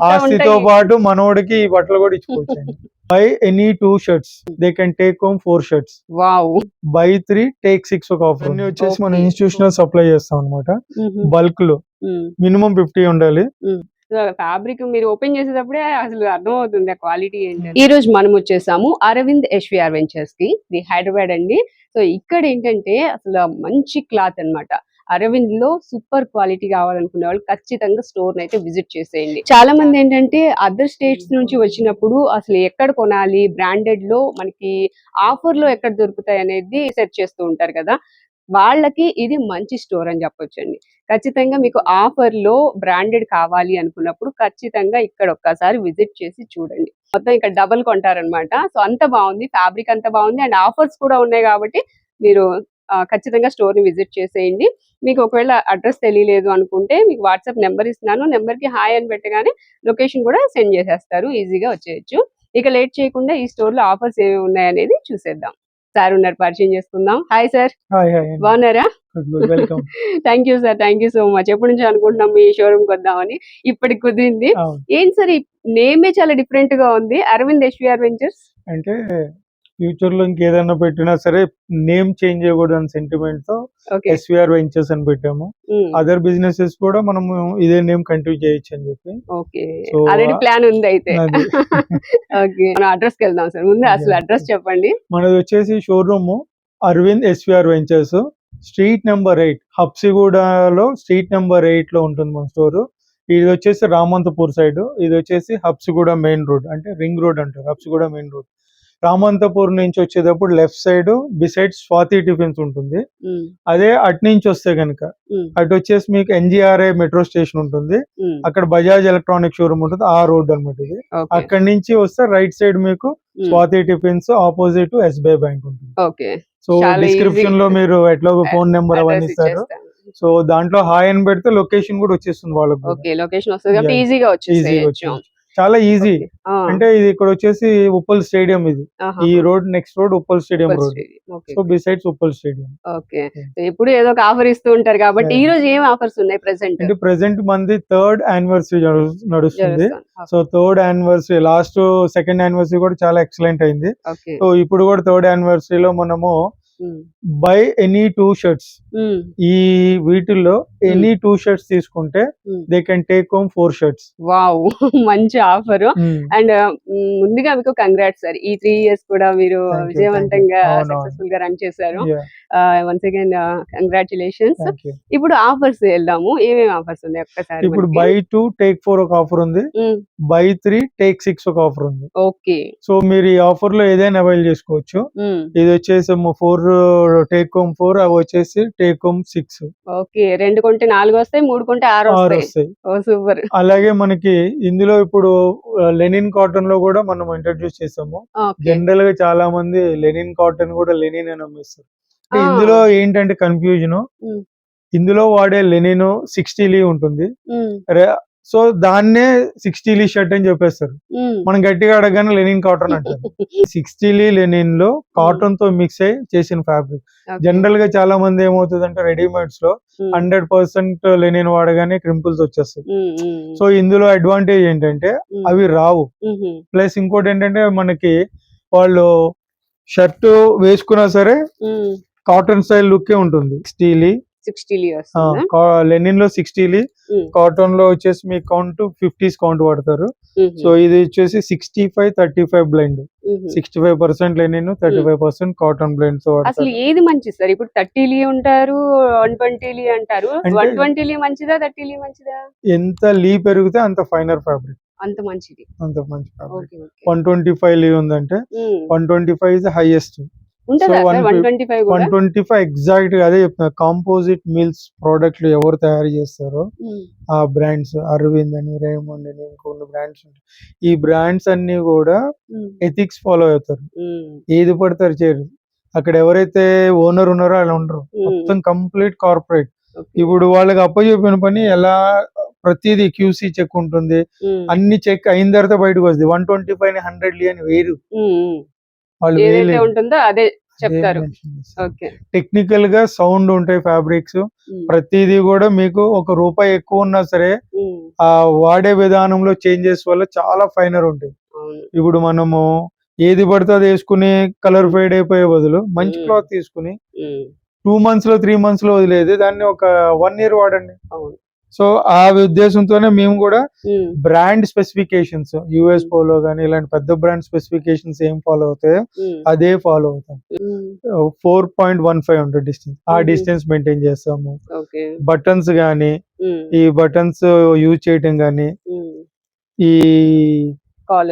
ఆస్తితో పాటు మనోడికి ఈ బట్టలు కూడా ఇచ్చుకోవచ్చండి. Buy any 2 shirts they can take home 4 shirts. Wow! Buy 3 take 6 ఒక ఆఫర్. అన్ని వచ్చేసి మనం Okay. ఇన్స్టిట్యూషనల్ సప్లై చేస్తాం అన్నమాట. హుహు. బల్క్ లో హ్మ్. మినిమం 50 ఉండాలి. ఫ్యాబ్రిక్ మీరు ఓపెన్ చేసేటప్పుడే అసలు అర్థమవుతుంది ఆ క్వాలిటీ ఏంటి. ఈ రోజు మనం వచ్చేసాము అరవింద్ ఎస్విఆర్ వెంచర్స్ కి, ఇది హైదరాబాద్ అండి. సో ఇక్కడ ఏంటంటే అసలు మంచి క్లాత్ అన్నమాట. అరవింద్ లో సూపర్ క్వాలిటీ కావాలనుకునే వాళ్ళు ఖచ్చితంగా స్టోర్ అయితే విజిట్ చేసేయండి. చాలా మంది ఏంటంటే అదర్ స్టేట్స్ నుంచి వచ్చినప్పుడు అసలు ఎక్కడ కొనాలి, బ్రాండెడ్ లో మనకి ఆఫర్ లో ఎక్కడ దొరుకుతాయి అనేది సెర్చ్ చేస్తూ ఉంటారు కదా, వాళ్ళకి ఇది మంచి స్టోర్ అని చెప్పొచ్చండి. ఖచ్చితంగా మీకు ఆఫర్ లో బ్రాండెడ్ కావాలి అనుకున్నప్పుడు ఖచ్చితంగా ఇక్కడ ఒక్కసారి విజిట్ చేసి చూడండి. మొత్తం ఇక్కడ డబుల్ కొంటారనమాట. సో అంత బాగుంది, ఫ్యాబ్రిక్ అంత బాగుంది అండ్ ఆఫర్స్ కూడా ఉన్నాయి కాబట్టి మీరు ఖచ్చితంగా స్టోర్ ని విజిట్ చేసేయండి. మీకు ఒకవేళ అడ్రస్ తెలియలేదు అనుకుంటే మీకు వాట్సాప్ నెంబర్ ఇస్తున్నాను, నెంబర్ కి హాయ్ అని పెట్టగానే లొకేషన్ కూడా సెండ్ చేసేస్తారు, ఈజీగా వచ్చేయచ్చు. ఇక లేట్ చేయకుండా ఈ స్టోర్ లో ఆఫర్స్ ఏమి ఉన్నాయనేది చూసేద్దాం. సార్ ఉన్నారు, పరిచయం చేసుకుందాం. హాయ్ సార్, బాగున్నారా? Welcome. Thank you sir, thank you so much. ఎప్పటి నుంచి అనుకుంటున్నాం మీ షోరూమ్ కి వద్దామని, ఇప్పటికి కుదిరింది. ఏంటి సార్ ఈ నేమే చాలా డిఫరెంట్ గా ఉంది, అరవింద్ ఎస్విఆర్ వెంచర్స్ అంటే ఫ్యూచర్ లో ఇంకేదైనా పెట్టినా సరే నేమ్ చేంజ్ చేయకూడదు అనే సెంటిమెంట్ తో ఎస్విఆర్ వెంచర్స్ అని పెట్టాము. అదర్ బిజినెసెస్ కూడా మనము ఇదే నేమ్ కంటిన్యూ చేయొచ్చు అని చెప్పి. ఓకే, ఆల్రెడీ ప్లాన్ ఉంది అయితే. ఓకే, మనం అడ్రస్ కి వెళ్దాం సార్. ముందు అసలు అడ్రస్ చెప్పండి. మనది వచ్చేసి showroom Arvind SVR ventures, street number 8, హబ్సిగూడలో స్ట్రీట్ నెంబర్ 8 లో ఉంటుంది మన స్టోర్. ఇది వచ్చేసి రామంతపూర్ సైడ్, ఇది వచ్చేసి హబ్సిగూడ మెయిన్ రోడ్, అంటే రింగ్ రోడ్ అంటారు హబ్సిగూడ మెయిన్ రోడ్. రామంతపూర్ నుంచి వచ్చేటప్పుడు left side beside Swathi tiffins ఉంటుంది. అదే అటు నుంచి వస్తే కనుక అటు వచ్చేసి మీకు ఎన్జిఆర్ఐ మెట్రో స్టేషన్ ఉంటుంది, అక్కడ బజాజ్ ఎలక్ట్రానిక్ షోరూమ్ ఉంటుంది, ఆ రోడ్ అనమాట ఇది. అక్కడ నుంచి వస్తే రైట్ సైడ్ మీకు Swathi tiffins opposite SBI bank ఉంటుంది. సో డిస్క్రిప్షన్ లో మీరు ఎట్లా ఫోన్ నెంబర్ అవన్నీ ఇస్తారు. సో దాంట్లో హాయ్ అని పెడితే లొకేషన్ కూడా వచ్చేస్తుంది వాళ్ళకి. లొకేషన్ వస్తుంది కాబట్టి ఈజీగా వచ్చేసి చాలా ఈజీ. అంటే ఇది ఇక్కడ వచ్చేసి ఉప్పల్ స్టేడియం, ఇది ఈ road next road Uppal stadium road. So besides Uppal stadium. Okay, ఇప్పుడు ఏదో ఒక ఆఫర్ ఇస్తూ ఉంటారు కాబట్టి ఈ రోజు ఏం ఆఫర్స్ ఉన్నాయి ప్రెసెంట్? అంటే ప్రెసెంట్ మంది 3rd యానివర్సరీ నడుస్తుంది. So 3rd anniversary, last 2nd anniversary కూడా చాలా ఎక్సలెంట్ అయింది. సో ఇప్పుడు కూడా 3rd యానివర్సరీలో మనము బై ఎనీ 2 షర్ట్స్, ఈ వీటిల్లో ఎనీ 2 షర్ట్స్ తీసుకుంటే they can take home 4 shirts. Wow, మంచి ఆఫర్. అండ్ ముందుగా మీకు కంగ్రాట్స్ సార్, ఈ 3 years కూడా మీరు విజయవంతంగా సక్సెస్ఫుల్ గా రన్ చేశారు. Once again congratulations. ఇప్పుడు ఆఫర్స్ వెళ్దాము, ఏమేమి ఆఫర్స్ ఉన్నాయి ఒక్కసారి? ఇప్పుడు బై 2 టేక్ 4 ఒక ఆఫర్ ఉంది, బై 3 టేక్ 6 ఒక ఆఫర్ ఉంది. ఓకే, సో మీరు ఈ ఆఫర్ లో ఏదైనా అవైల్ చేసుకోవచ్చు. ఇది వచ్చేసి 4 టేక్ హోమ్ 4, అవి వచ్చేసి టేక్ హోమ్ 6. ఓకే, 2 కొంటే 4 వస్తాయి, 3 కొంటే 6 వస్తాయి. ఓ సూపర్. అలాగే మనకి ఇందులో ఇప్పుడు లెనిన్ కాటన్ లో కూడా మనం ఇంట్రడ్యూస్ చేసాము. జనరల్ గా చాలా మంది లెనిన్ కాటన్ కూడా లెనిన్ అని అమ్మిస్తారు. ఇందులో ఏంటంటే కన్ఫ్యూజన్, ఇందులో వాడే లెనిన్ 60 లీ ఉంటుంది, సో దాన్నే 60 లీ షర్ట్ అని చెప్పేస్తారు. మనం గట్టిగా అడగగానే లెనిన్ కాటన్ అంటారు. 60 లీ లెనిన్ లో కాటన్ తో మిక్స్ అయ్యి చేసిన ఫ్యాబ్రిక్. జనరల్ గా చాలా మంది ఏమవుతుందంటే రెడీమేడ్స్ లో 100% లెనిన్ వాడగానే క్రింపుల్స్ వచ్చేస్తాయి. సో ఇందులో అడ్వాంటేజ్ ఏంటంటే అవి రావు. ప్లస్ ఇంకోటి ఏంటంటే మనకి వాళ్ళు షర్ట్ వేసుకున్నా సరే కాటన్ స్టైల్ లుక్ ఉంటుంది. 60 లీ లెనిన్ లో 60 లీ, కాటన్ లో వచ్చేసి మీ కౌంట్ 50s కౌంట్ వాడతారు. సో ఇది వచ్చేసి 65-35 బ్లెండ్, 65% లెనిన్, 35% కాటన్ బ్లెండ్ తో వాడతారు. అసలు ఏది మంచిది సార్? ఇప్పుడు 30 లీ ఉంటారు, 120 లీ అంటారు. 120 లీ మంచిదా, 30 లీ మంచిదా? ఎంత లీ పెరిగితే అంత ఫైనర్ ఫ్యాబ్రిక్, అంత మంచిది, అంత మంచి ఫ్యాబ్రిక్. 125 లీ ఉందంటే 125 ఇస్ హైయెస్ట్. 125 ఎగ్జాక్ట్ గా అదే చెప్తున్నా. కాంపోజిట్ మిల్స్ ప్రోడక్ట్లు ఎవరు తయారు చేస్తారో ఆ బ్రాండ్స్, అరవింద్ అని, రేమండ్ అని, ఇంకొన్ని బ్రాండ్స్ ఉంటాయి. ఈ బ్రాండ్స్ అన్ని కూడా ఎథిక్స్ ఫాలో అవుతారు, ఏది పడతారు చేయరు. అక్కడ ఎవరైతే ఓనర్ ఉన్నారో వాళ్ళు ఉండరు, మొత్తం కంప్లీట్ కార్పొరేట్. ఇప్పుడు వాళ్ళకి అప్పచెప్పిన పని ఎలా ప్రతిదీ క్యూసీ చెక్ ఉంటుంది, అన్ని చెక్ అయిన తర్వాత బయటకు వస్తుంది. 125 100 లీ అని వేరు, వాళ్ళు ఉంటుందో అదే చెప్తారు. ఓకే. టెక్నికల్ గా సౌండ్ ఉంటాయి ఫ్యాబ్రిక్స్, ప్రతిదీ కూడా మీకు ₹1 ఎక్కువ ఉన్నా సరే ఆ వాడే విధానంలో చేంజెస్ వల్ల చాలా ఫైనర్ ఉంటాయి. ఇప్పుడు మనము ఏది పడితే అది వేసుకుని కలర్ ఫేడ్ అయిపోయే బదులు మంచి క్లాత్ తీసుకుని 2 months లో 3 months లో వదిలేదు దాన్ని ఒక 1 year వాడండి. సో ఆ ఉద్దేశంతోనే మేము కూడా బ్రాండ్ స్పెసిఫికేషన్స్ యుఎస్ పోలో గానీ ఇలాంటి పెద్ద బ్రాండ్ స్పెసిఫికేషన్స్ ఏం ఫాలో అవుతాయో అదే ఫాలో అవుతాం. 4.15 ఉంటుంది డిస్టెన్స్, ఆ డిస్టెన్స్ మెయింటైన్ చేస్తాము. బటన్స్ గానీ ఈ బటన్స్ యూజ్ చేయటం గానీ ఈ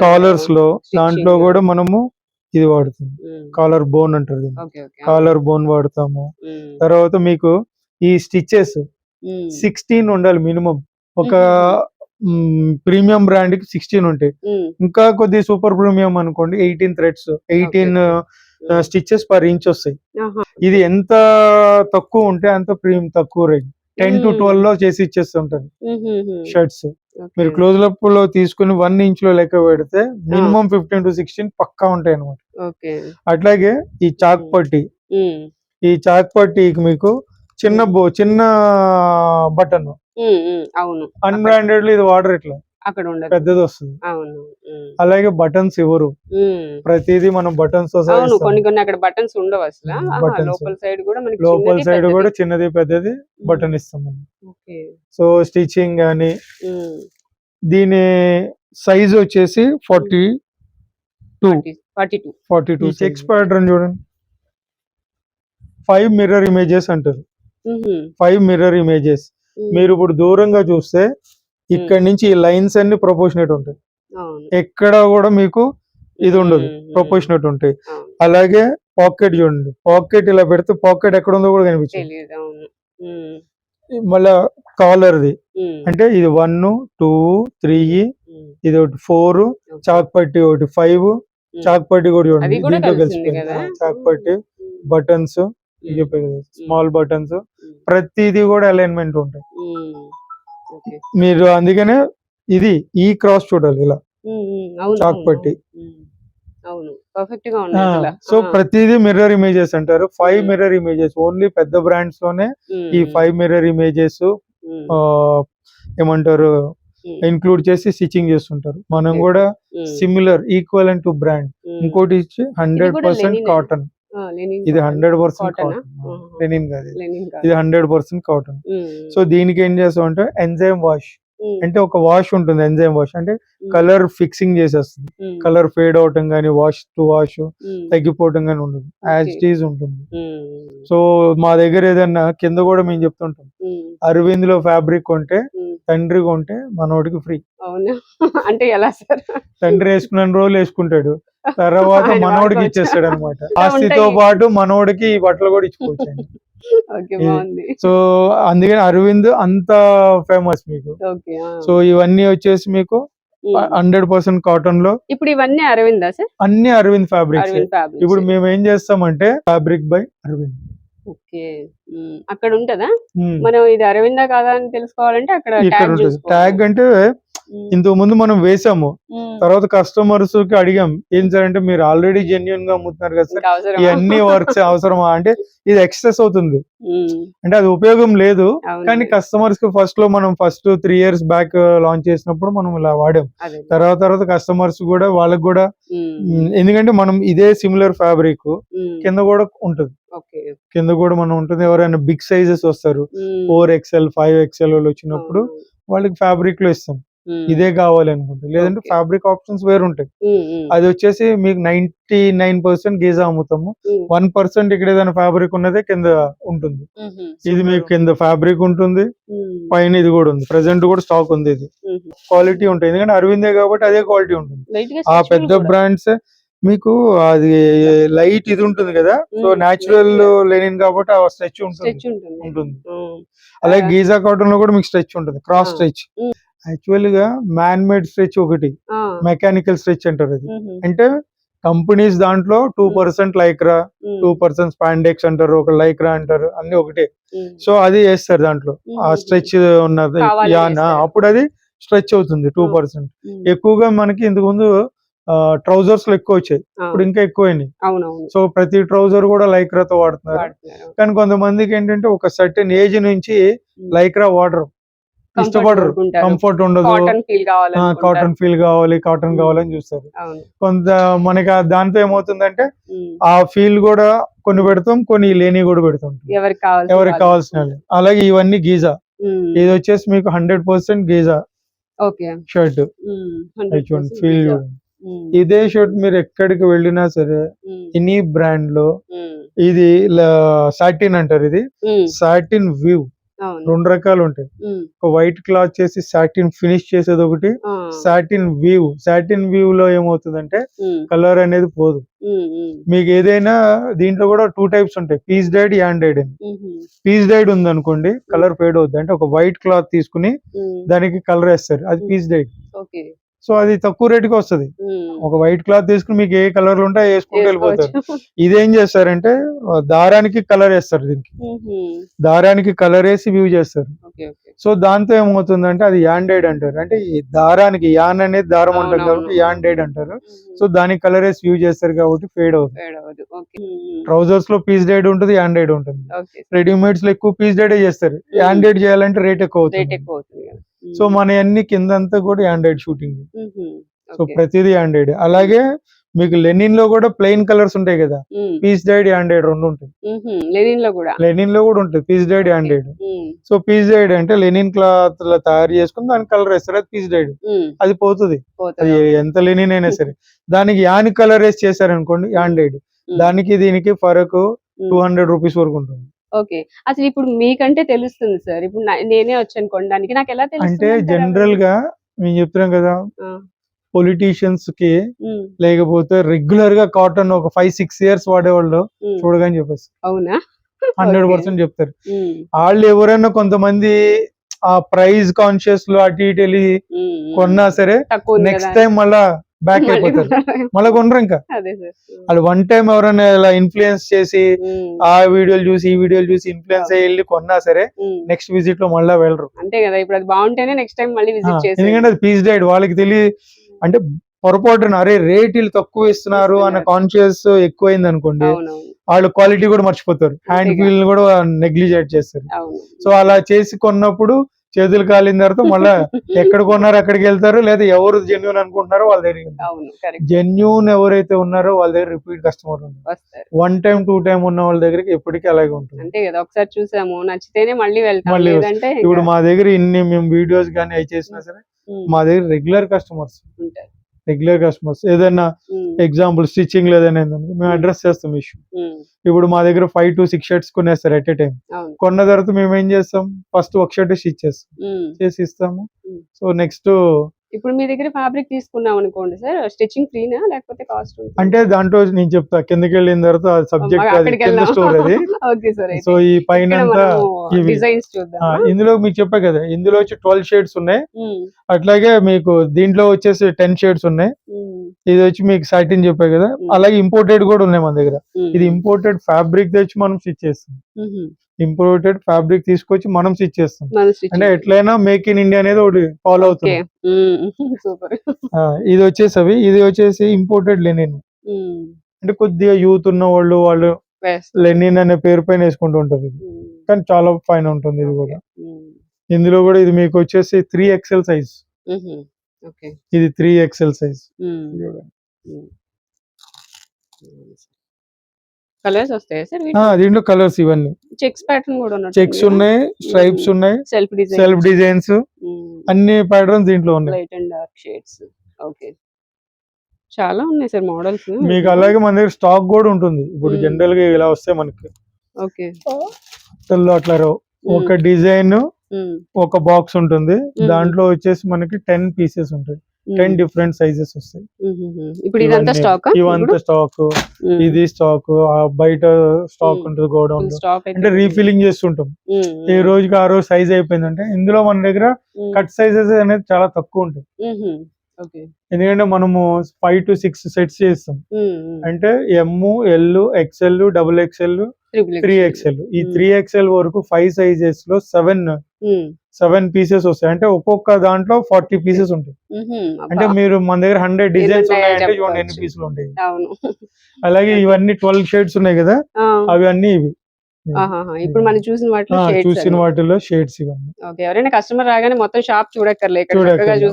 కాలర్స్ లో దాంట్లో కూడా మనము ఇది వాడుతాం, కాలర్ బోన్ అంటారు, కాలర్ బోన్ వాడతాము. తర్వాత మీకు ఈ స్టిచెస్ 16 ఉండాలి మినిమం. ఒక ప్రీమియం బ్రాండ్ కి 16 ఉంటాయి, ఇంకా కొద్ది సూపర్ ప్రీమియం అనుకోండి 18 థ్రెడ్స్ 18 స్టిచెస్ పర్ ఇంచ్ వస్తాయి. ఇది ఎంత తక్కువ ఉంటే అంత ప్రీమియం తక్కువ రేట్. 10 to 12 లో చేసి ఇచ్చేస్తుంటారు షర్ట్స్. మీరు క్లోజ్ అప్ లో తీసుకుని 1 inch లో లెక్క పెడితే మినిమం 15 to 16 పక్కా ఉంటాయి అన్నమాట. అట్లాగే ఈ చాక్ పట్టి, ఈ చాక్ పట్టీకి మీకు చిన్న బటన్ అన్బ్రాండెడ్ ఇది వాటర్ ఇట్లా పెద్దది వస్తుంది. అలాగే బటన్స్ ఇవ్వరు, ప్రతిదీ మనం బటన్స్ కొన్ని అక్కడ బటన్స్ ఉండవు అసలు. లోపల సైడ్ కూడా చిన్నది పెద్దది బటన్ ఇస్తాం మనం. సో స్టిచింగ్ గానీ దీని సైజ్ వచ్చేసి 42. చెక్స్ ప్యాటర్న్ చూడండి, 5 మిర్రర్ ఇమేజెస్ అంటారు. 5 మిర్రర్ ఇమేజెస్ మీరు ఇప్పుడు దూరంగా చూస్తే ఇక్కడ నుంచి ఈ లైన్స్ అన్ని ప్రపోర్షనేట్ ఉంటాయి, ఎక్కడ కూడా మీకు ఇది ఉండదు, ప్రపోర్షనేట్ ఉంటాయి. అలాగే పాకెట్ చూడండి, పాకెట్ ఇలా పెడితే పాకెట్ ఎక్కడ ఉందో కూడా కనిపించింది. మళ్ళా కాలర్ది అంటే ఇది 1, 2, 3, ఇది ఒకటి 4, చాక్ పట్టి ఒకటి 5, చాక్ పట్టి కూడా చూడండి దీంట్లో కలిసిపోయింది. చాక్ పట్టి బటన్స్, స్మాల్ బటన్స్, ప్రతిదీ కూడా అలైన్మెంట్ ఉంటాయి. మీరు అందుకనే ఇది ఈ క్రాస్ చూడాలి ఇలా చాక్ పట్టి. సో ప్రతిదీ మిర్రర్ ఇమేజెస్ అంటారు. 5 మిర్రర్ ఇమేజెస్ ఓన్లీ పెద్ద బ్రాండ్స్ లోనే ఈ 5 మిర్రర్ ఇమేజెస్ ఏమంటారు ఇంక్లూడ్ చేసి స్టిచ్చింగ్ చేస్తుంటారు. మనం కూడా సిమిలర్ ఈక్వల్ టు బ్రాండ్. ఇంకోటి 100% కాటన్, ఇది 100% కాటన్, లెనిన్ కాదు, ఇది 100% కాటన్. సో దీనికి ఏం చేస్తాం అంటే ఎంజైమ్ వాష్ అంటే ఒక వాష్ ఉంటుంది, ఎంజైమ్ వాష్ అంటే కలర్ ఫిక్సింగ్ చేసేస్తుంది, కలర్ ఫేడ్ అవటం కానీ వాష్ టు వాష్ తగ్గిపోవటం కానీ ఉండదు, యాజ్ ఇట్ ఈజ్ ఉంటుంది. సో మా దగ్గర ఏదన్నా కింద కూడా మేము చెప్తుంటాం, అరవింద్ లో ఫ్యాబ్రిక్ కొంటే తండ్రి కొంటే మనోడికి ఫ్రీ. అంటే ఎలా సార్? తండ్రి వేసుకున్న రోజులు వేసుకుంటాడు, తర్వాత మనోడికి ఇచ్చేస్తాడు అనమాట. ఆస్తితో పాటు మనోడికి ఈ బట్టలు కూడా ఇచ్చుకోవచ్చు. సో అందుకని అరవింద్ అంత ఫేమస్ మీకు. సో ఇవన్నీ వచ్చేసి మీకు 100% కాటన్ లో. ఇప్పుడు ఇవన్నీ అరవిందా సార్? అన్ని అరవింద్ ఫ్యాబ్రిక్స్. ఇప్పుడు మేము ఏం చేస్తామంటే ఫ్యాబ్రిక్ బై అరవింద్. అక్కడ ఉంటదా? మనం ఇది అరవిందా కాదా అని తెలుసుకోవాలంటే అక్కడ ట్యాగ్ అంటే ఇంతకు ముందు మనం వేసాము, తర్వాత కస్టమర్స్ కి అడిగాం ఏం సార్ అంటే మీరు ఆల్రెడీ జెన్యున్ గా అమ్ముతున్నారు కదా సార్, ఇవన్నీ వర్క్స్ అవసరమా అంటే ఇది ఎక్సెస్ అవుతుంది, అంటే అది ఉపయోగం లేదు. కానీ కస్టమర్స్ కి ఫస్ట్ 3 years బ్యాక్ లాంచ్ చేసినప్పుడు మనం ఇలా వాడాం. తర్వాత కస్టమర్స్ కూడా వాళ్ళకి కూడా, ఎందుకంటే మనం ఇదే సిమిలర్ ఫ్యాబ్రిక్ కింద కూడా ఉంటుంది, కింద కూడా మనం ఉంటుంది. ఎవరైనా బిగ్ సైజెస్ వస్తారు 4XL 5XL వాళ్ళు వచ్చినప్పుడు వాళ్ళకి ఫ్యాబ్రిక్ లో ఇస్తాం, ఇదే కావాలి అనుకుంటే. లేదంటే ఫ్యాబ్రిక్ ఆప్షన్స్ వేరు ఉంటాయి. అది వచ్చేసి మీకు 99% గీజా అమ్ముతాము, 1% ఇక్కడ ఏదైనా ఫ్యాబ్రిక్ ఉన్నదే కింద ఉంటుంది. ఇది మీకు కింద ఫ్యాబ్రిక్ ఉంటుంది, పైన ఇది కూడా ఉంది, ప్రెసెంట్ కూడా స్టాక్ ఉంది. ఇది క్వాలిటీ ఉంటుంది, ఎందుకంటే అరవిందే కాబట్టి అదే క్వాలిటీ ఉంటుంది. ఆ పెద్ద బ్రాండ్స్ మీకు అది లైట్ ఇది ఉంటుంది కదా, సో న్యాచురల్ లెనిన్ కాబట్టి ఆ స్ట్రెచ్ ఉంటుంది. అలాగే గీజా కాటన్ లో కూడా మీకు స్ట్రెచ్ ఉంటుంది, క్రాస్ స్ట్రెచ్. యాక్చువల్ గా మ్యాన్ మేడ్ స్ట్రెచ్ ఒకటి, మెకానికల్ స్ట్రెచ్ అంటారు. అది అంటే కంపెనీస్ దాంట్లో 2% లైక్రా, 2% స్పాండెక్స్ అంటారు, ఒక లైక్రా అంటారు, అన్ని ఒకటే. సో అది వేస్తారు దాంట్లో, ఆ స్ట్రెచ్ ఉన్నది అప్పుడు అది స్ట్రెచ్ అవుతుంది 2%. ఎక్కువగా మనకి ఇంతకు ముందు ట్రౌజర్స్ లో ఎక్కువ వచ్చాయి, ఇప్పుడు ఇంకా ఎక్కువైనాయి. అవునవును. సో ప్రతి ట్రౌజర్ కూడా లైక్రాతో వాడుతున్నారు. కానీ కొంతమందికి ఏంటంటే ఒక సర్టెన్ ఏజ్ నుంచి లైక్రా వాడరు, ఇష్టపడరు, కంఫర్ట్ ఉండదు, కాటన్ ఫీల్ కావాలి, కాటన్ కావాలని చూస్తారు. కొంత మనకి దాంతో ఏమవుతుందంటే ఆ ఫీల్ కూడా కొన్ని పెడతాం, కొన్ని లేని కూడా పెడతాం ఎవరికి కావాల్సిన. అలాగే ఇవన్నీ గీజా, ఇది వచ్చేసి మీకు 100% గీజా షర్ట్. ఫీల్ చూడండి, ఇదే షర్ట్ మీరు ఎక్కడికి వెళ్ళినా సరే ఎనీ బ్రాండ్ లో ఇది సాటిన్ అంటారు, ఇది సాటిన్ వ్యూ. 2 రకాలు ఉంటాయి, ఒక వైట్ క్లాత్ చేసి సాటిన్ ఫినిష్ చేసేది ఒకటి, సాటిన్ వ్యూ. సాటిన్ వ్యూ లో ఏమవుతుందంటే కలర్ అనేది పోదు. మీకు ఏదైనా దీంట్లో కూడా 2 టైప్స్ ఉంటాయి, పీస్ డైడ్, యాన్ డైడ్ అని. పీస్ డైడ్ ఉంది అనుకోండి కలర్ ఫేడ్ అవుతుంది, అంటే ఒక వైట్ క్లాత్ తీసుకుని దానికి కలర్ వేస్తారు, అది పీస్ డైడ్. సో అది తక్కువ రేటుకి వస్తుంది. ఒక వైట్ క్లాత్ తీసుకుని మీకు ఏ కలర్లు ఉంటాయో వేసుకుంటూ వెళ్ళిపోతారు. ఇదేం చేస్తారంటే దారానికి కలర్ వేస్తారు, దీనికి దారానికి కలర్ వేసి వ్యూ చేస్తారు. సో దాంతో ఏమవుతుందంటే అది యాండైడ్ అంటారు, అంటే ఈ దారానికి యాన్ అనేది దారం అంటారు కాబట్టి యాండైడ్ అంటారు. సో దానికి కలర్ వేసి వ్యూ చేస్తారు కాబట్టి ఫేడ్ అవుతుంది. ట్రౌజర్స్ లో పీస్ డైడ్ ఉంటుంది, యాండైడ్ ఉంటుంది. రెడీమేడ్స్ లో ఎక్కువ పీస్ డైడ్ చేస్తారు, యాండైడ్ చేయాలంటే రేట్ ఎక్కువ అవుతుంది. సో మన అన్ని కిందంతా కూడా యాండ్రాయిడ్ షూటింగ్. సో ప్రతిదీ యాండ్రాయిడ్. అలాగే మీకు లెనిన్ లో కూడా ప్లెయిన్ కలర్స్ ఉంటాయి కదా, పీస్ డైడ్, యాండ్రాయిడ్ 2 ఉంటాయి. లెనిన్ లో కూడా ఉంటుంది పీస్ డైడ్, యాండ్రాయిడ్. సో పీస్ డైడ్ అంటే లెనిన్ క్లాత్ లో తయారు చేసుకుని దానికి కలర్ వేస్తారు, అది పీస్ డైడ్. అది పోతుంది, అది ఎంత లెనిన్ అయినా సరే. దానికి యాన్ కలర్ వేసి చేశారనుకోండి యాండ్రాయిడ్. దానికి దీనికి ఫరక్ 200 రూపీస్ వరకు ఉంటుంది. ఓకే, అసలు ఇప్పుడు మీకంటే తెలుస్తుంది సార్, ఇప్పుడు నేనే వచ్చాను కొనడానికి, నాకు ఎలా తెలుస్తుంది అంటే జనరల్ గా మేము చెప్తున్నాం కదా, పొలిటీషియన్స్ కి లేకపోతే రెగ్యులర్ గా కాటన్ ఒక 5-6 ఇయర్స్ వాడేవాళ్ళు చూడగానే చెప్పేసి అవునా 100% చెప్తారు. వాళ్ళు ఎవరైనా కొంతమంది ఆ ప్రైస్ కాన్షియస్ లో అటు ఇటు వెళ్ళి కొన్నా సరే నెక్స్ట్ టైం మళ్ళా బ్యాక్ అయిపోతారు, మళ్ళీ కొనరు. ఇంకా వాళ్ళు 1 టైం ఎవరైనా ఇలా ఇన్ఫ్లుయెన్స్ చేసి ఆ వీడియోలు చూసి ఈ వీడియోలు చూసి ఇన్ఫ్లుయెన్స్ అయ్యి వెళ్ళి కొన్నా సరే నెక్స్ట్ విజిట్ లో మళ్ళీ వెళ్ళరు. అంతే కదా, ఇప్పుడు అది బాగుంటేనే నెక్స్ట్ టైం మళ్ళీ విజిట్ చేస్తారు. ఎందుకంటే అది పీస్ డైడ్, వాళ్ళకి తెలియదు. అంటే పొరపాటున అరే రేట్ వీళ్ళు తక్కువ ఇస్తున్నారు అన్న కాన్షియస్ ఎక్కువైంది అనుకోండి, వాళ్ళు క్వాలిటీ కూడా మర్చిపోతారు, హ్యాండ్ ఫీల్ కూడా నెగ్లిజేట్ చేస్తారు. సో అలా చేసి కొన్నప్పుడు చేతులు కాలిన తర్వాత మళ్ళీ ఎక్కడ కొన్నారో అక్కడికి వెళ్తారు, లేదా ఎవరు జెన్యూన్ అనుకుంటున్నారో వాళ్ళ దగ్గర. జెన్యూన్ ఎవరైతే ఉన్నారో వాళ్ళ దగ్గర రిపీట్ కస్టమర్ ఉంటారు. 1 టైం 2 టైం ఉన్న వాళ్ళ దగ్గరికి ఎప్పటికీ అలాగే ఉంటుంది. అంతే కదా, ఒకసారి చూసాము నచ్చితేనే మళ్ళీ వెళ్తాం. ఇప్పుడు మా దగ్గర ఇన్ని మేము వీడియోస్ కానీ అవి చేసినా సరే మా దగ్గర రెగ్యులర్ కస్టమర్స్ ఉంటారు. ఏదైనా ఎగ్జాంపుల్ స్టిచ్చింగ్ లేదని మేము అడ్రస్ చేస్తాం ఇష్యూ. ఇప్పుడు మా దగ్గర 5 to 6 షర్ట్స్ కొనేస్తారు ఎట్ ఏ టైం. కొన్న తర్వాత మేము ఏం చేస్తాం, ఫస్ట్ ఒక షర్ట్ స్టిచ్ చేసి ఇస్తాము. సో నెక్స్ట్ ఇప్పుడు మీ దగ్గర ఫ్యాబ్రిక్ తీసుకున్నాం అనుకోండి సార్, స్టిచ్చింగ్ ఫ్రీనా లేకపోతే కాస్ట్? అంటే దాంట్లో నేను చెప్తా, కిందకి వెళ్ళిన తర్వాత సబ్జెక్ట్ కింద స్టోర్ అది. సో ఈ పైన డిజైన్స్ చూద్దాం. ఇందులో మీకు చెప్పా కదా, ఇందులో వచ్చి 12 షేడ్స్ ఉన్నాయి. అట్లాగే మీకు దీంట్లో వచ్చేసి 10 షేడ్స్ ఉన్నాయి. ఇది వచ్చి మీకు సాటిన్ చెప్పా కదా, అలాగే ఇంపోర్టెడ్ కూడా ఉన్నాయి మన దగ్గర. ఇది ఇంపోర్టెడ్ ఫ్యాబ్రిక్ తెచ్చి మనం స్టిచ్ చేస్తాం. ఇంపోర్టెడ్ ఫ్యాబ్రిక్ తీసుకొచ్చి మనం స్టిచ్ చేస్తాం. అంటే ఎట్లయినా మేక్ ఇన్ ఇండియా అనేది ఒకటి ఫాలో అవుతుంది. ఇది వచ్చేసి ఇది వచ్చేసి ఇంపోర్టెడ్ లెనిన్. అంటే కొద్దిగా యూత్ ఉన్న వాళ్ళు లెనిన్ అనే పేరు పైన వేసుకుంటూ ఉంటారు. కానీ చాలా ఫైన్ ఉంటుంది ఇది కూడా. ఇందులో కూడా ఇది మీకు వచ్చేసి 3XL సైజ్. ఇది 3XL సైజ్. కలర్స్ వస్తాయి సార్ దీంట్లో, కలర్స్ ఇవన్నీ చెక్స్ ప్యాటర్న్ కూడా ఉన్నాయి, చెక్స్ ఉన్నాయి, స్ట్రైప్స్ ఉన్నాయి, సెల్ఫ్ డిజైన్స్ అన్ని ప్యాటర్న్స్ దీంట్లో ఉన్నాయి. Light and dark shades. Okay, చాలా ఉన్నాయి సార్ మోడల్స్ మీకు. అలాగే మన దగ్గర స్టాక్ కూడా ఉంటుంది. ఇప్పుడు జనరల్ గా ఇలా వస్తే మనకి ఓకే అట్లా ఒక డిజైన్ ఒక బాక్స్ ఉంటుంది, దాంట్లో వచ్చేసి మనకి 10 పీసెస్ ఉంటాయి, 10 డిఫరెంట్ సైజెస్ వస్తాయి. ఇప్పుడు ఇదంతా స్టాక్, ఇవంతా స్టాక్, ఇది స్టాక్, బయట స్టాక్ ఉంటుంది గోడౌన్ లో. అంటే రీఫిల్లింగ్ చేస్తుంటాం, ఏ రోజుకి ఆ రోజు సైజ్ అయిపోయిందంటే. ఇందులో మన దగ్గర కట్ సైజెస్ అనేది చాలా తక్కువ ఉంటాయి. ఓకే. ఎందుకంటే మనము 5 to 6 సెట్స్ చేస్తాం. అంటే M, L, XL, double XL, 3XL. ఈ 3XL వరకు 5 సైజెస్ లో 7 పీసెస్ వస్తాయి. అంటే ఒక్కొక్క దాంట్లో 40 పీసెస్ ఉంటాయి. అంటే మీరు మన దగ్గర 100 డిజైన్స్ ఉన్నాయంటే చూడండి ఎన్ని పీసులు ఉంటాయి. అలాగే ఇవన్నీ 12 షేడ్స్ ఉన్నాయి కదా, అవి అన్ని ఇవి ఇప్పుడు మనం చూసిన వాటిలో షేడ్స్ ఇవన్నీ. ఎవరైనా కస్టమర్ రాగానే మొత్తం షాప్ చూడక్కర్లేదు,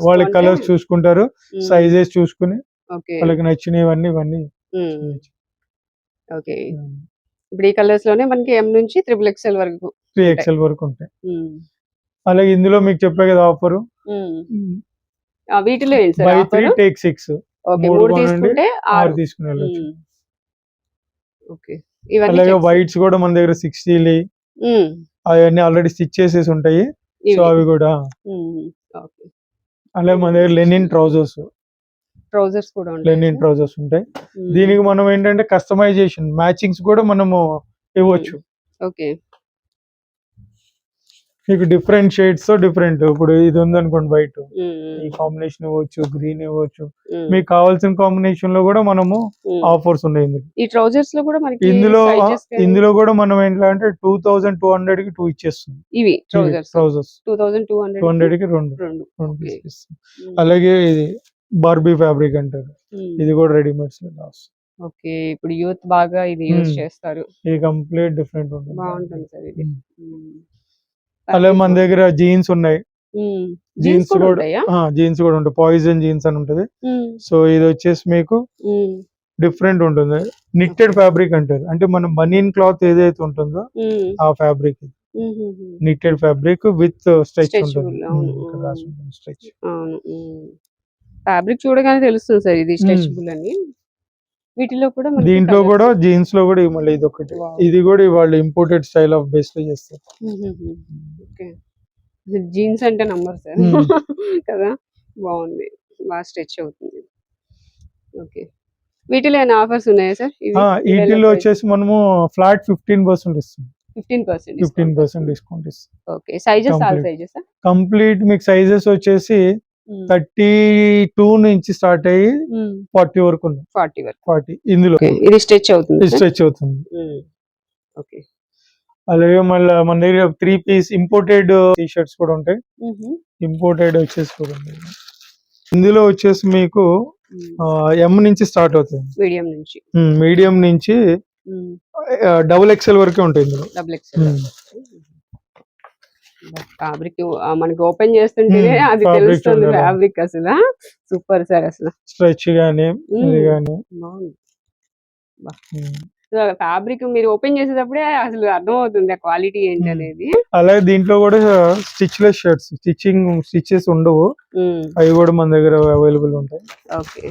వాళ్ళకి కలర్స్ చూసుకుంటారు, సైజెస్ చూసుకుని వాళ్ళకి నచ్చినవన్నీ ఇవన్నీ. ఓకే. ఇప్పుడు ఈ కలర్స్ లోనే మనకి ఎం నుంచి XXL వరకు 3XL వరకు ఉంటాయి. అలాగే ఇందులో మీకు చెప్పే కదా ఆఫర్, వీటిలో బై 3 టేక్ 6. ఓకే, 3 తీసుకుంటే 6 తీసుకుని వెళ్ళొచ్చు. ఓకే. అలాగే వైట్స్ కూడా మన దగ్గర 60 అవన్నీ ఆల్రెడీ స్టిచ్ చేసేసి ఉంటాయి. సో అవి కూడా. అలాగే మన దగ్గర లెనిన్ ట్రౌజర్స్ కూడా లెనిన్ ట్రౌజర్స్ ఉంటాయి. దీనికి మనం ఏంటంటే కస్టమైజేషన్ మ్యాచింగ్స్ కూడా మనము ఇవ్వచ్చు. ఓకే. మీకు డిఫరెంట్ షేడ్స్ తో డిఫరెంట్, ఇప్పుడు ఇది ఉంది అనుకోండి వైట్, ఈ కాంబినేషన్ ఇవ్వచ్చు, గ్రీన్ ఇవ్వచ్చు, మీకు కావాల్సిన కాంబినేషన్ లో కూడా మనము ఆఫర్స్ ఉన్నాయి. ఈ ట్రౌజర్స్ లో కూడా మనకి ఇందులో కూడా మనం ఏంటంటే 2200 కి 2 ఇచ్చేస్తుంది. ఇవి ట్రౌజర్స్ 2200 కి 2 ఇస్తాం. అలాగే ఇది బార్బీ ఫ్యాబ్రిక్ అంటారు, ఇది కూడా రెడీమేడ్స్ లో వస్తుంది. ఓకే. ఇప్పుడు యూత్ బాగా ఇది యూస్ చేస్తారు. ఇది కంప్లీట్ డిఫరెంట్ ఉంటుంది, బాగుంటుంది సార్ ఇది. అలాగే మన దగ్గర జీన్స్ ఉన్నాయి. జీన్స్ కూడా ఉంటాయి, పాయిజన్ జీన్స్ అని ఉంటది. సో ఇది వచ్చేసి మీకు డిఫరెంట్ ఉంటుంది, నిట్టెడ్ ఫ్యాబ్రిక్ అంటారు. అంటే మనం బనీన్ క్లాత్ ఏదైతే ఉంటుందో ఆ fabric, knitted fabric with stretch ఉంటుంది. స్ట్రెచ్ ఫ్యాబ్రిక్ చూడగానే తెలుస్తుంది సార్ ఇది స్ట్రెచబుల్ అని. వీటిలో కూడా దీంట్లో కూడా జీన్స్ లో కూడా మళ్ళీ ఇది ఒకటి, ఇది కూడా వాళ్ళు ఇంపోర్టెడ్ స్టైల్ ఆఫ్ బేస్ లో చేస్తారు. జీన్స్ అంటే నంబర్ సార్ కదా, బాగుంది, బాగా స్ట్రెచ్ అవుతుంది. ఓకే. వీటిలో ఏమైనా ఆఫర్స్ ఉన్నాయా సార్? వీటిలో వచ్చేసి మనము ఫ్లాట్ 15% ఇస్తాం. 15% డిస్కౌంట్ ఇస్తాం. Okay. Sizes all sizes complete మీకు సైజెస్ వచ్చేసి 32 నుంచి స్టార్ట్ అయ్యి 40 వరకు ఉంది. 40 ఇందులో ఇది స్ట్రెచ్ అవుతుంది. ఓకే. అలాగే మళ్ళీ మన దగ్గర 3 పీస్ ఇంపోర్టెడ్ టీ షర్ట్స్ కూడా ఉంటాయి. ఇంపోర్టెడ్ వచ్చేసి కూడా ఉంది. ఇందులో వచ్చేసి మీకు ఎం నుంచి స్టార్ట్ అవుతుంది, మీడియం నుంచి XXL వరకే ఉంటాయి ఇందులో. ఫ్యాబ్రిక్ మనకి ఓపెన్ చేస్తుంటేనే అది తెలుస్తుంది ఫ్యాబ్రిక్. అసలు సూపర్ సార్, అసలు స్ట్రెచ్ గానీ ఫ్యాబ్రిక్ మీరు ఓపెన్ చేసేటప్పుడే అసలు అర్థం అవుతుంది ఆ క్వాలిటీ ఏంటి అనేది. అలాగే దీంట్లో కూడా స్టిచ్లెస్ షర్ట్స్, స్టిచెస్ ఉండవు, అవి కూడా మన దగ్గర అవైలబుల్ ఉంటాయి. ఓకే.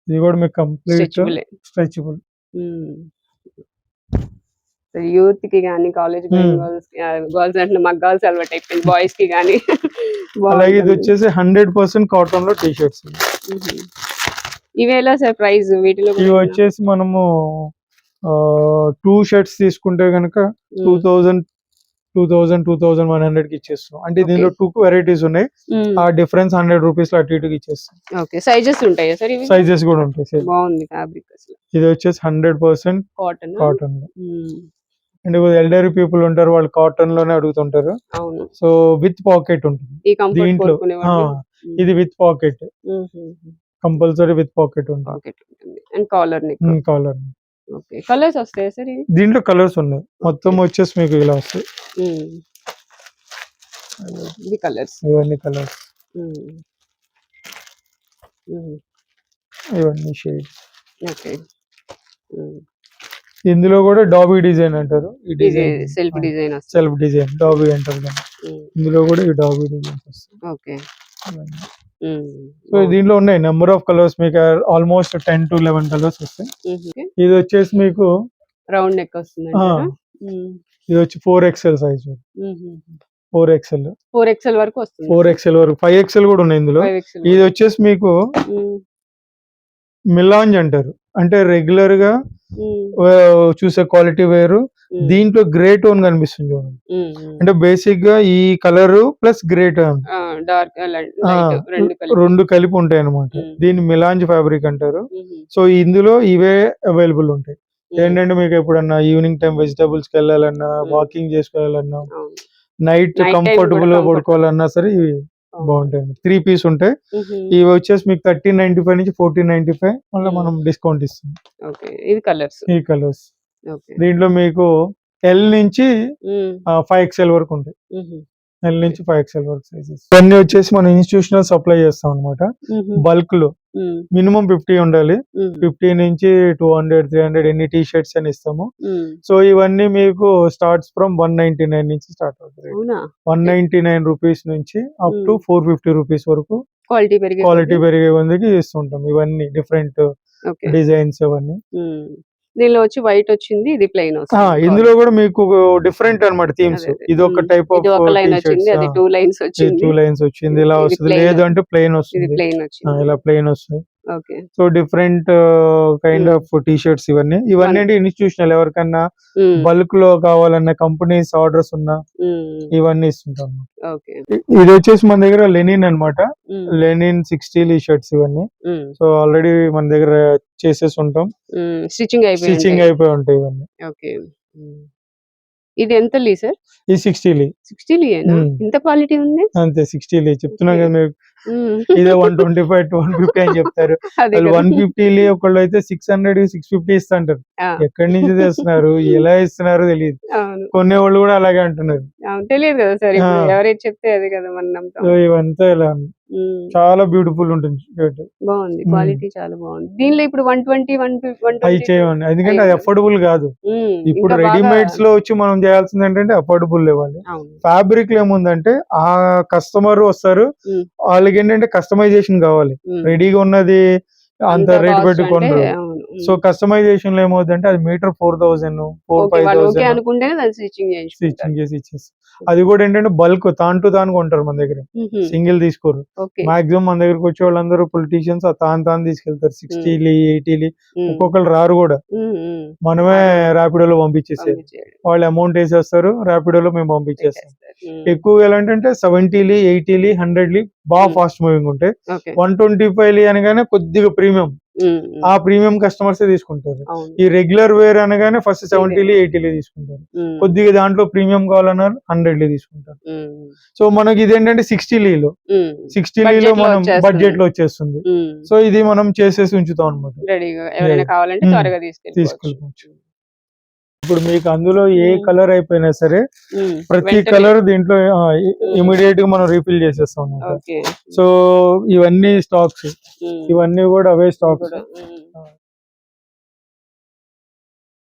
ఇది కూడా మీకు కంప్లీట్ స్ట్రెచబుల్. యూత్ కి గానీ, కాలేజ్ గర్ల్స్ అంటే మాకు గర్ల్స్ అలవాటు అయిపోయింది, బాయ్స్ కి గానీ. అలాగే ఇది వచ్చేసి 100% కాటన్ లో టీ షర్ట్స్. ఇవేలా సార్ ప్రైస్? వీటిలో ఇవి వచ్చేసి మనము 2 షర్ట్స్ తీసుకుంటే కనుక 2100 కి ఇచ్చేస్తాం. అంటే దీనిలో 2 వెరైటీస్ ఉన్నాయి, ఆ డిఫరెన్స్ 100 రూపీస్ అటు ఇటుకి ఇచ్చేస్తాం. ఓకే. సైజెస్ ఉంటాయా సార్? సైజెస్ కూడా ఉంటాయి. బాగుంది ఫ్యాబ్రిక్ అసలు. ఇది వచ్చేసి 100% కాటన్. అంటే ఎల్డర్ పీపుల్ ఉంటారు, వాళ్ళు కాటన్ లోనే అడుగుతుంటారు. సో విత్ పాకెట్ ఉంటుంది దీంట్లో. ఇది with pocket, compulsory with pocket ఉంటుంది. And collar. ఓకే. కలర్స్ వస్తాయా సార్? దీంట్లో కలర్స్ ఉన్నాయి, మొత్తం వచ్చేసి మీకు ఇలా వస్తాయి. ఇవన్నీ కలర్స్, ఇవన్నీ షేడ్స్. ఓకే. ఇందులో కూడా డాబీ డిజైన్ అంటారు. ఈ డిజైన్ సెల్ఫ్ డిజైన్ డాబీ అంటారు. ఇందులో కూడా ఈ డాబీ డిజైన్స్ వస్తాయి. ఓకే. సో దీంట్లో ఉన్నాయి నెంబర్ ఆఫ్ కలర్స్, మీకు ఆల్మోస్ట్ 10 to 11 కలర్స్ వస్తాయి. ఇది వచ్చేసి మీకు రౌండ్ నెక్ వస్తుంది. ఇది వచ్చి 4XL సైజ్. 4XL వరకు వస్తుంది. 4XL వరకు 5XL కూడా ఉన్నాయి ఇందులో. ఇది వచ్చేసి మీకు మిలాంజ్ అంటారు, అంటే రెగ్యులర్ గా చూసే క్వాలిటీ వేరు. దీంట్లో గ్రే టోన్ కనిపిస్తుంది చూడండి. అంటే బేసిక్ గా ఈ colour plus grey tone dark రెండు కలిపి ఉంటాయి అనమాట. దీన్ని మిలాంజ్ ఫ్యాబ్రిక్ అంటారు. సో ఇందులో ఇవే అవైలబుల్ ఉంటాయి. ఏంటంటే మీకు ఎప్పుడన్నా ఈవినింగ్ టైం వెజిటబుల్స్ కి వెళ్ళాలన్నా, వాకింగ్ చేసుకోవాలన్నా, నైట్ కంఫర్టబుల్ గా పడుకోవాలన్నా సరే ఇవి బాగుంటాయి. 3 పీస్ ఉంటాయి. ఇవి వచ్చేసి మీకు 1395 నుంచి 1495 మళ్ళీ మనం డిస్కౌంట్ ఇస్తాం. ఈ కలర్స్ దీంట్లో మీకు ఎల్ నుంచి 5XL వరకు ఉంటాయి. ఎల్ నుంచి 5XL వరకు సైజెస్. ఇవన్నీ వచ్చేసి మనం ఇన్స్టిట్యూషనల్ సప్లై చేస్తాం అనమాట. బల్క్ లో మినిమం 50 ఉండాలి. 50 నుంచి 200, 300 ఎన్ని టీ షర్ట్స్ అని ఇస్తాము. సో ఇవన్నీ మీకు స్టార్ట్స్ ఫ్రమ్ 199 నుంచి స్టార్ట్ అవుతుంది. 199 రూపీస్ నుంచి అప్ టు 450 రూపీస్ వరకు క్వాలిటీ పెరిగే మందికి ఇస్తుంటాం. ఇవన్నీ డిఫరెంట్ డిజైన్స్ అవన్నీ. దీనిలో వచ్చి వైట్ వచ్చింది, ఇది ప్లెయిన్ వస్తుంది. ఇందులో కూడా మీకు డిఫరెంట్ అన్నమాట థీమ్స్. ఇది ఒక టైప్ ఆఫ్ 2 లైన్స్ వచ్చింది, ఇలా వస్తుంది. లేదు అంటే ప్లెయిన్ వస్తుంది, ఇలా ప్లెయిన్ వస్తుంది. So different kind of T shirts ఇవన్నీ అంటే ఇన్స్టిట్యూషనల్ ఎవరికన్నా బల్క్ లో కావాలన్న కంపెనీస్ ఆర్డర్స్ ఉన్నా ఇవన్నీ ఇస్తుంటాం. ఇది వచ్చేసి మన దగ్గర లెనిన్ అన్నమాట. లెనిన్ 60 షర్ట్స్ ఇవన్నీ. సో ఆల్రెడీ మన దగ్గర చేసేసి ఉంటాం, స్టిచింగ్ అయిపోయి ఉంటాయి ఇవన్నీ. ఇది ఎంత లీ సార్? ఈ 60 ఇంత క్వాలిటీ ఉంది అంతే. 60 చెప్తున్నా కదా మీకు. ఇదే 125 to 150 అని చెప్తారు. వాళ్ళు 150 ఒకళ్ళు అయితే 600, 650 ఇస్తుంటారు. ఎక్కడి నుంచి తెస్తున్నారు, ఎలా ఇస్తున్నారో తెలియదు. కొనేవాళ్ళు కూడా అలాగే అంటున్నారు. తెలియదు కదా సార్, ఎవరైతే చెప్తే అదే కదా మనం నమ్ముతాం. ఇవంతా ఇలా చాలా బ్యూటిఫుల్ ఉంటుంది. బాగుంది, క్వాలిటీ చాలా బాగుంది. దీనిలో ఇప్పుడు 120, 150 అవి చేయండి, ఎందుకంటే అది అఫోర్డబుల్ కాదు. ఇప్పుడు రెడీమేడ్స్ లో వచ్చి మనం చేయాల్సింది ఏంటంటే అఫోర్డబుల్ ఇవ్వాలి. ఫ్యాబ్రిక్ లో ఏముందంటే ఆ కస్టమర్ వస్తారు, వాళ్ళకి ఏంటంటే కస్టమైజేషన్ కావాలి. రెడీగా ఉన్నది అంత రేట్ పెట్టి కొనరు. సో కస్టమైజేషన్ లో ఏమవుతుందంటే అది మీటర్ 4000, 4-5,000 స్టిచ్చింగ్ చేసి ఇచ్చేస్తారు. అది కూడా ఏంటంటే బల్క్ తాను కొంటారు మన దగ్గర, సింగిల్ తీసుకోరు. మాక్సిమం మన దగ్గరకు వచ్చే వాళ్ళందరూ పొలిటీషియన్స్ తాను తీసుకెళ్తారు. 60, 80 ఒక్కొక్కరు రారు కూడా, మనమే ర్యాపిడోలో పంపించేసారు. వాళ్ళు అమౌంట్ వేసేస్తారు, ర్యాపిడోలో మేము పంపించేస్తాం. ఎక్కువ ఎలా అంటే 70, 80, 100 బాగా ఫాస్ట్ మూవింగ్ ఉంటాయి. 125 అనగానే కొద్దిగా ప్రీమియం, ఆ ప్రీమియం కస్టమర్స్ తీసుకుంటారు. ఈ రెగ్యులర్ వేర్ అనగానే ఫస్ట్ 70, 80 తీసుకుంటారు. కొద్దిగా దాంట్లో ప్రీమియం కావాలన్నారు 100 తీసుకుంటారు. సో మనకి ఇదేంటంటే 60 మనం బడ్జెట్ లో వచ్చేస్తుంది. సో ఇది మనం చేసేసి ఉంచుతాం అనమాట, తీసుకెళ్ళిపోవచ్చు. ఇప్పుడు మీకు అందులో ఏ కలర్ అయిపోయినా సరే ప్రతి కలర్ దీంట్లో ఇమీడియట్ గా మనం రీఫిల్ చేసేస్తాం అన్నమాట. సో ఇవన్నీ స్టాక్స్, ఇవన్నీ కూడా అవే స్టాక్స్.